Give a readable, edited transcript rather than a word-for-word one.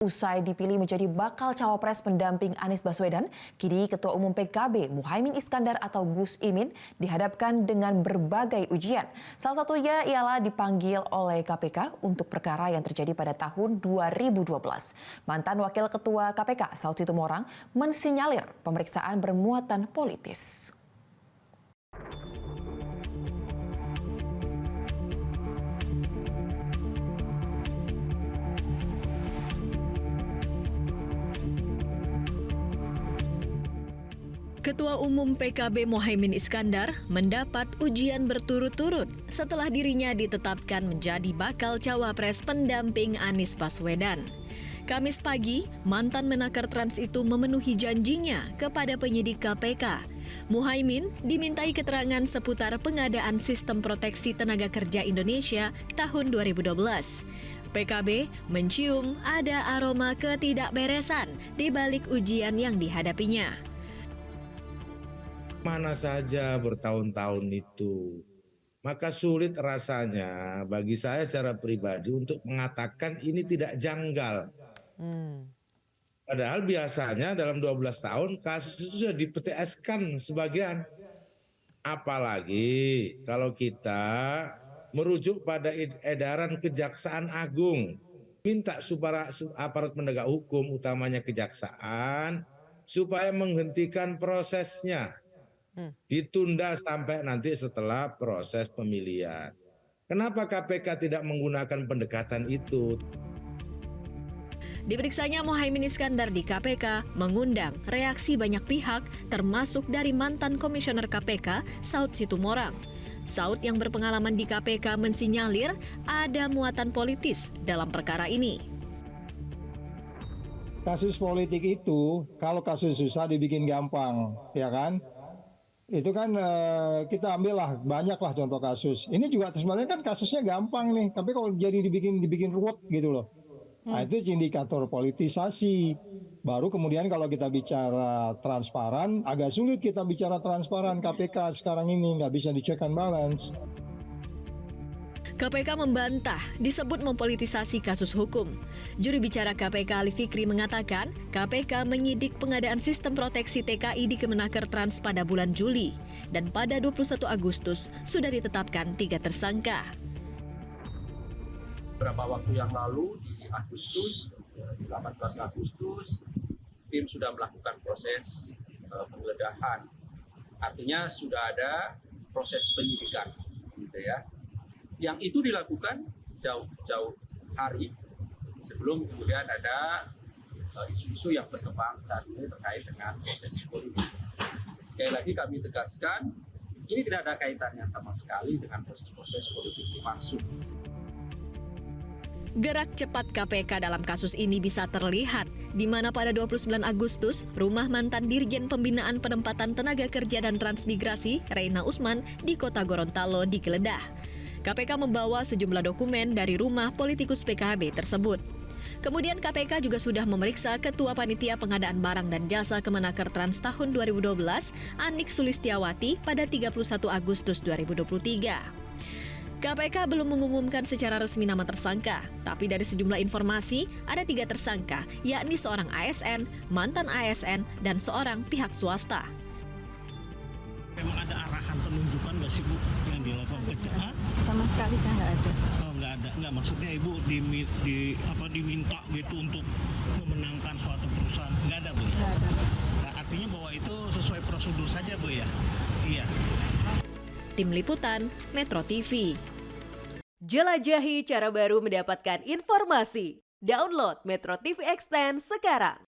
Usai dipilih menjadi bakal cawapres pendamping Anies Baswedan, kini Ketua Umum PKB Muhaimin Iskandar atau Gus Imin dihadapkan dengan berbagai ujian. Salah satunya ialah dipanggil oleh KPK untuk perkara yang terjadi pada tahun 2012. Mantan Wakil Ketua KPK Saud Situmorang mensinyalir pemeriksaan bermuatan politis. Ketua Umum PKB Muhaimin Iskandar mendapat ujian berturut-turut setelah dirinya ditetapkan menjadi bakal cawapres pendamping Anies Baswedan. Kamis pagi, mantan Menaker Trans itu memenuhi janjinya kepada penyidik KPK. Muhaimin dimintai keterangan seputar pengadaan sistem proteksi tenaga kerja Indonesia tahun 2012. PKB mencium ada aroma ketidakberesan di balik ujian yang dihadapinya. Mana saja bertahun-tahun itu, maka sulit rasanya bagi saya secara pribadi untuk mengatakan ini tidak janggal. Padahal biasanya dalam 12 tahun kasus itu sudah di-PTS-kan sebagian. Apalagi kalau kita merujuk pada edaran Kejaksaan Agung, minta supaya aparat penegak hukum, utamanya kejaksaan, supaya menghentikan prosesnya. Ditunda sampai nanti setelah proses pemilihan. Kenapa KPK tidak menggunakan pendekatan itu? Diperiksanya Muhaimin Iskandar di KPK mengundang reaksi banyak pihak termasuk dari mantan Komisioner KPK Saud Situmorang. Saud yang berpengalaman di KPK mensinyalir ada muatan politis dalam perkara ini. Kasus politik itu kalau kasus susah dibikin gampang, ya kan? Itu kan kita ambillah banyaklah contoh kasus. Ini juga sebenarnya kan kasusnya gampang nih, tapi kalau jadi dibikin ruwet gitu loh. Nah, itu indikator politisasi. Baru kemudian kalau kita bicara transparan, agak sulit kita bicara transparan. KPK sekarang ini nggak bisa di check and balance. KPK membantah disebut mempolitisasi kasus hukum. Juru bicara KPK Ali Fikri mengatakan KPK menyidik pengadaan sistem proteksi TKI di Kemenaker Trans pada bulan Juli. Dan pada 21 Agustus sudah ditetapkan 3 tersangka. Beberapa waktu yang lalu di Agustus, di 18 Agustus, tim sudah melakukan proses penggeledahan. Artinya sudah ada proses penyidikan, gitu ya. Yang itu dilakukan jauh-jauh hari sebelum kemudian ada isu-isu yang berkembang saat ini terkait dengan proses politik. Sekali lagi kami tegaskan, ini tidak ada kaitannya sama sekali dengan proses-proses politik dimaksud. Gerak cepat KPK dalam kasus ini bisa terlihat, di mana pada 29 Agustus, rumah mantan Dirjen Pembinaan Penempatan Tenaga Kerja dan Transmigrasi, Reina Usman, di Kota Gorontalo digeledah. KPK membawa sejumlah dokumen dari rumah politikus PKB tersebut. Kemudian KPK juga sudah memeriksa Ketua Panitia Pengadaan Barang dan Jasa Kemenaker Trans tahun 2012, Anik Sulistiawati, pada 31 Agustus 2023. KPK belum mengumumkan secara resmi nama tersangka, tapi dari sejumlah informasi ada 3 tersangka, yakni seorang ASN, mantan ASN, dan seorang pihak swasta. Memang ada arahan penunjukan nggak sih Bu yang dilakukan kerja? Sama sekali saya nggak ada. Oh nggak ada, nggak maksudnya Ibu diminta gitu untuk memenangkan suatu perusahaan, nggak ada Bu ya? Nggak ada. Nah, artinya bahwa itu sesuai prosedur saja Bu ya? Iya. Tim Liputan, Metro TV. Jelajahi cara baru mendapatkan informasi. Download Metro TV Extend sekarang.